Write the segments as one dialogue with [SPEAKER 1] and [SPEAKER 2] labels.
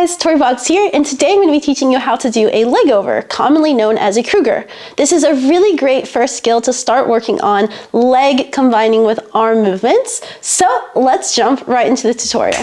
[SPEAKER 1] guys, Tori Boggs here, and today I'm going to be teaching you how to do a leg over, commonly known as a Kruger. This is a really great first skill to start working on leg combining with arm movements. So let's jump right into the tutorial.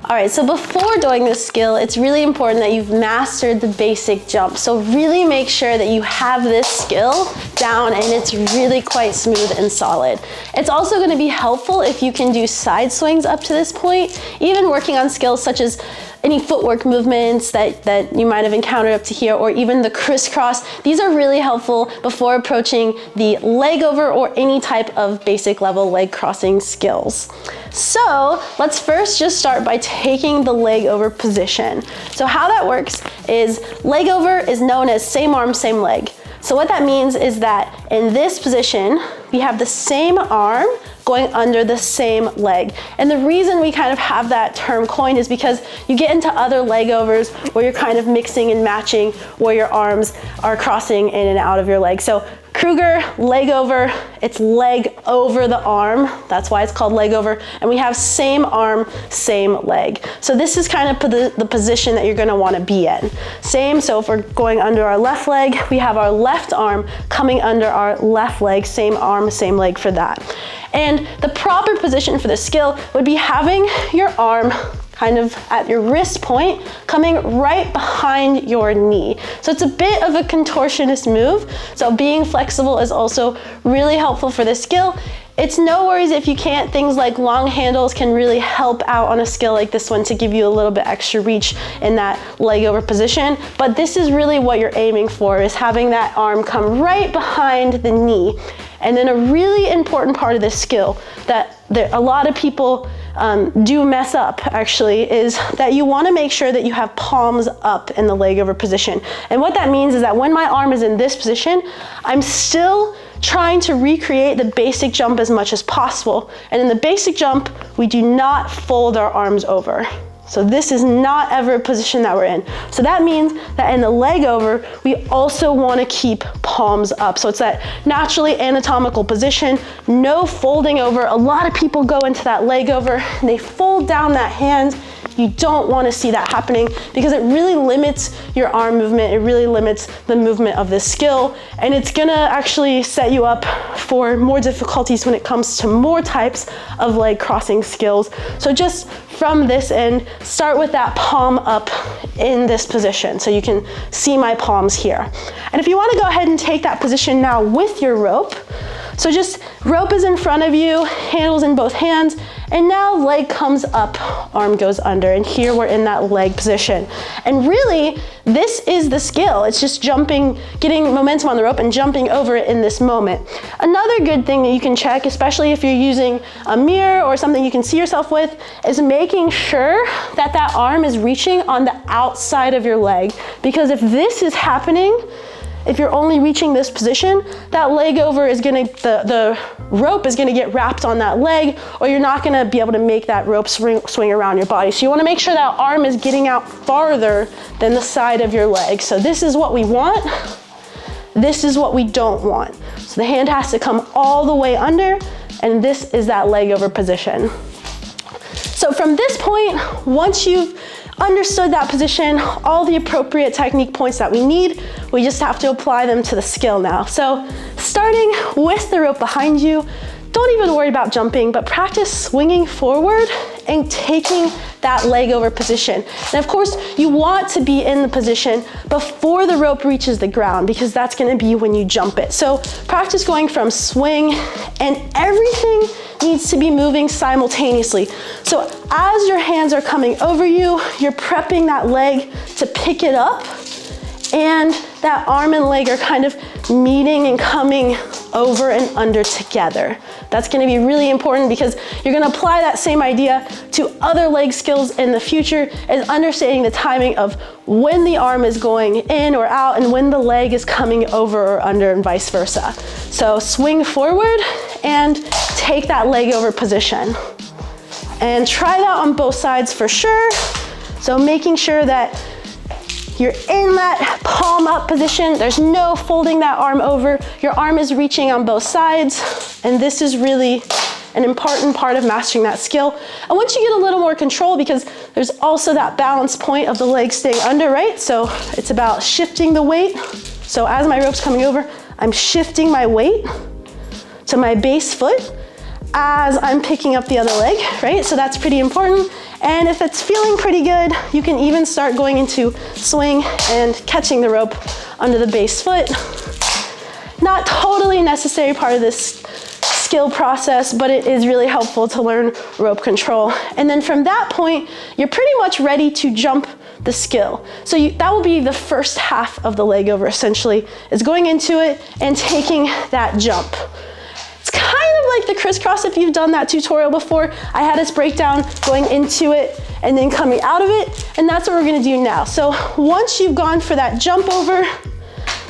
[SPEAKER 1] All right, so before doing this skill, it's really important that you've mastered the basic jump. So really make sure that you have this skill down and it's really quite smooth and solid. It's also going to be helpful if you can do side swings up to this point, even working on skills such as any footwork movements that you might have encountered up to here, or even the crisscross. These are really helpful before approaching the leg over or any type of basic level leg crossing skills. So let's first just start by taking the leg over position. So how that works is leg over is known as same arm, same leg. So what that means is that in this position, we have the same arm going under the same leg. And the reason we kind of have that term coined is because you get into other leg overs where you're kind of mixing and matching where your arms are crossing in and out of your leg. So Kruger, leg over, it's leg over the arm. That's why it's called leg over. And we have same arm, same leg. So this is kind of the position that you're gonna wanna be in. Same, so if we're going under our left leg, we have our left arm coming under our left leg, same arm, same leg for that. And the proper position for this skill would be having your arm kind of at your wrist point, coming right behind your knee. So it's a bit of a contortionist move. So being flexible is also really helpful for this skill. It's no worries if you can't. Things like long handles can really help out on a skill like this one to give you a little bit extra reach in that leg over position. But this is really what you're aiming for, is having that arm come right behind the knee. And then a really important part of this skill that a lot of people do mess up actually is that you want to make sure that you have palms up in the leg over position. And what that means is that when my arm is in this position, I'm still trying to recreate the basic jump as much as possible. And in the basic jump, we do not fold our arms over. So this is not ever a position that we're in. So that means that in the leg over, we also want to keep palms up. So it's that naturally anatomical position, no folding over. A lot of people go into that leg over and they fold down that hand. You don't want to see that happening because it really limits your arm movement. It really limits the movement of this skill, and it's gonna actually set you up for more difficulties when it comes to more types of leg crossing skills. So just from this end, start with that palm up in this position so you can see my palms here. And if you want to go ahead and take that position now with your rope, so just rope is in front of you, handles in both hands, and now leg comes up, arm goes under, and here we're in that leg position. And really, this is the skill. It's just jumping, getting momentum on the rope and jumping over it in this moment. Another good thing that you can check, especially if you're using a mirror or something you can see yourself with, is making sure that that arm is reaching on the outside of your leg. Because if this is happening, if you're only reaching this position, that leg over is gonna, the rope is gonna get wrapped on that leg, or you're not gonna be able to make that rope swing around your body. So you wanna make sure that arm is getting out farther than the side of your leg. So this is what we want. This is what we don't want. So the hand has to come all the way under, and this is that leg over position. So from this point, once you've understood that position, all the appropriate technique points that we need, we just have to apply them to the skill now. So starting with the rope behind you, don't even worry about jumping, but practice swinging forward and taking that leg over position. And of course, you want to be in the position before the rope reaches the ground, because that's gonna be when you jump it. So practice going from swing, and everything needs to be moving simultaneously. So as your hands are coming over you, you're prepping that leg to pick it up, and that arm and leg are kind of meeting and coming over and under together. That's gonna be really important because you're gonna apply that same idea to other leg skills in the future, is understanding the timing of when the arm is going in or out and when the leg is coming over or under, and vice versa. So swing forward and take that leg over position. And try that on both sides for sure. So making sure that You're in that palm up position. There's no folding that arm over. Your arm is reaching on both sides. And this is really an important part of mastering that skill. And once you get a little more control, because there's also that balance point of the leg staying under, right? So it's about shifting the weight. So as my rope's coming over, I'm shifting my weight to my base foot as I'm picking up the other leg, right? So that's pretty important. And if it's feeling pretty good, you can even start going into swing and catching the rope under the base foot. Not totally necessary part of this skill process, but it is really helpful to learn rope control. And then from that point, you're pretty much ready to jump the skill. So that will be the first half of the leg over, essentially, is going into it and taking that jump. It's kind of like the crisscross if you've done that tutorial before. I had us break down going into it and then coming out of it, and that's what we're gonna do now. So once you've gone for that jump over,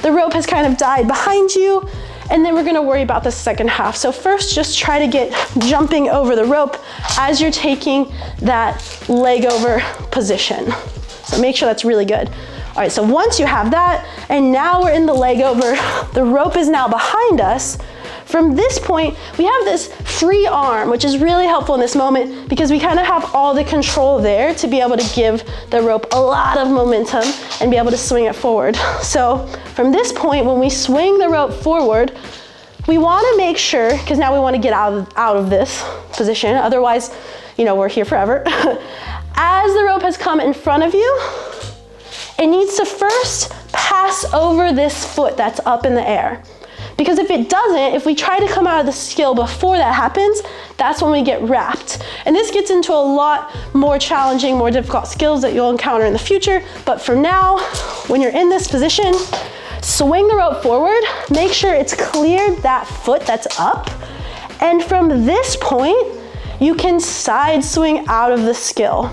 [SPEAKER 1] the rope has kind of died behind you, and then we're gonna worry about the second half. So first, just try to get jumping over the rope as you're taking that leg over position. So make sure that's really good. All right, so once you have that, and now we're in the leg over, the rope is now behind us. From this point, we have this free arm, which is really helpful in this moment because we kind of have all the control there to be able to give the rope a lot of momentum and be able to swing it forward. So from this point, when we swing the rope forward, we want to make sure, because now we want to get out of this position, otherwise, we're here forever. As the rope has come in front of you, it needs to first pass over this foot that's up in the air. Because if it doesn't, if we try to come out of the skill before that happens, that's when we get wrapped. And this gets into a lot more challenging, more difficult skills that you'll encounter in the future. But for now, when you're in this position, swing the rope forward, make sure it's cleared that foot that's up. And from this point, you can side swing out of the skill.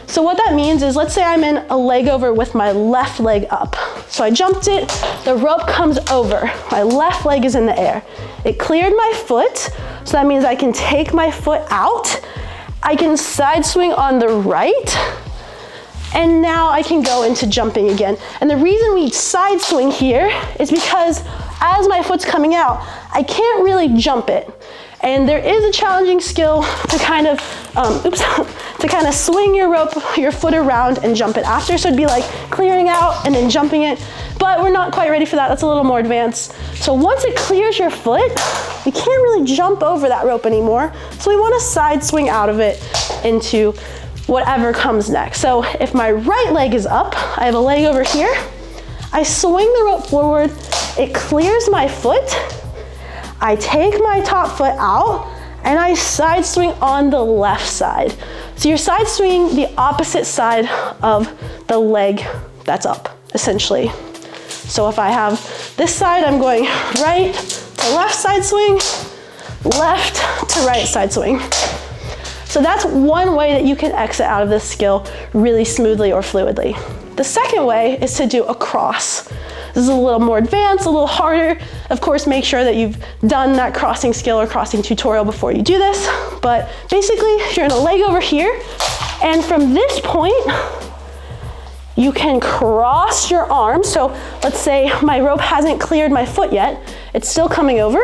[SPEAKER 1] So what that means is, let's say I'm in a leg over with my left leg up. So I jumped it, the rope comes over, my left leg is in the air. It cleared my foot, so that means I can take my foot out, I can side swing on the right, and now I can go into jumping again. And the reason we side swing here is because as my foot's coming out, I can't really jump it. And there is a challenging skill to kind of, to kind of swing your foot around and jump it after. So it'd be like clearing out and then jumping it, but we're not quite ready for that. That's a little more advanced. So once it clears your foot, you can't really jump over that rope anymore. So we want to side swing out of it into whatever comes next. So if my right leg is up, I have a leg over here, I swing the rope forward, it clears my foot, I take my top foot out, and I side swing on the left side. So you're side swinging the opposite side of the leg that's up, essentially. So if I have this side, I'm going right to left side swing, left to right side swing. So that's one way that you can exit out of this skill really smoothly or fluidly. The second way is to do a cross. This is a little more advanced, a little harder. Of course, make sure that you've done that crossing skill or crossing tutorial before you do this. But basically, you're in a leg over here, and from this point, you can cross your arm. So let's say my rope hasn't cleared my foot yet. It's still coming over.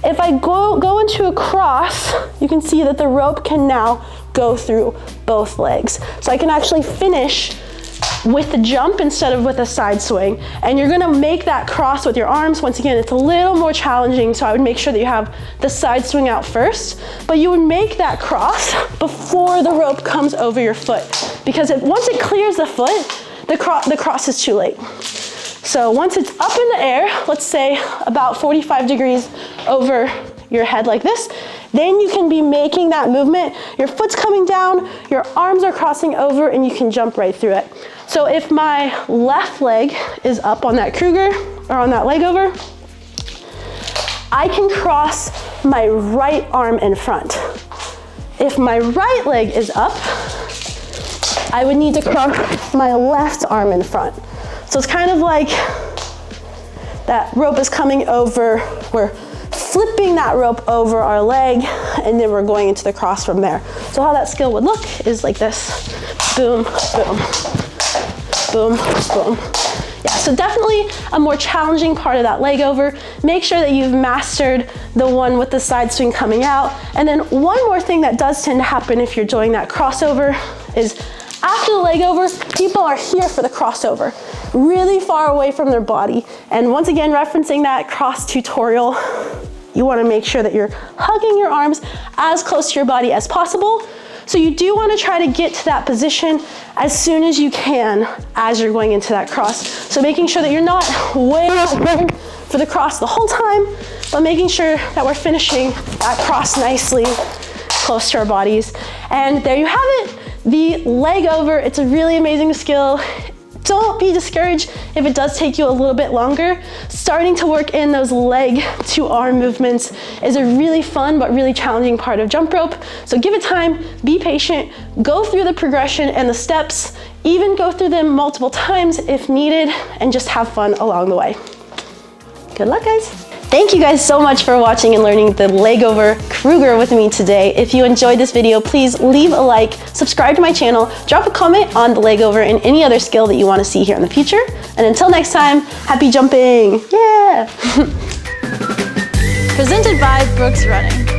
[SPEAKER 1] If I go into a cross, you can see that the rope can now go through both legs. So I can actually finish with the jump instead of with a side swing. And you're gonna make that cross with your arms. Once again, it's a little more challenging, so I would make sure that you have the side swing out first, but you would make that cross before the rope comes over your foot. Because once it clears the foot, the cross is too late. So once it's up in the air, let's say about 45 degrees over your head like this, then you can be making that movement. Your foot's coming down, your arms are crossing over, and you can jump right through it. So if my left leg is up on that Kruger, or on that leg over, I can cross my right arm in front. If my right leg is up, I would need to cross my left arm in front. So it's kind of like that rope is coming over, we're flipping that rope over our leg, and then we're going into the cross from there. So how that skill would look is like this, boom, boom. boom, boom. Yeah, so definitely a more challenging part of that leg over. Make sure that you've mastered the one with the side swing coming out. And then one more thing that does tend to happen if you're doing that crossover is after the leg over, people are here for the crossover, really far away from their body. And once again, referencing that cross tutorial, you wanna make sure that you're hugging your arms as close to your body as possible. So you do wanna try to get to that position as soon as you can as you're going into that cross. So making sure that you're not way going for the cross the whole time, but making sure that we're finishing that cross nicely close to our bodies. And there you have it, the leg over. It's a really amazing skill. Don't be discouraged if it does take you a little bit longer. Starting to work in those leg to arm movements is a really fun but really challenging part of jump rope. So give it time, be patient, go through the progression and the steps, even go through them multiple times if needed, and just have fun along the way. Good luck, guys. Thank you guys so much for watching and learning the leg over Kruger with me today. If you enjoyed this video, please leave a like, subscribe to my channel, drop a comment on the leg over and any other skill that you want to see here in the future. And until next time, happy jumping. Yeah. Presented by Brooks Running.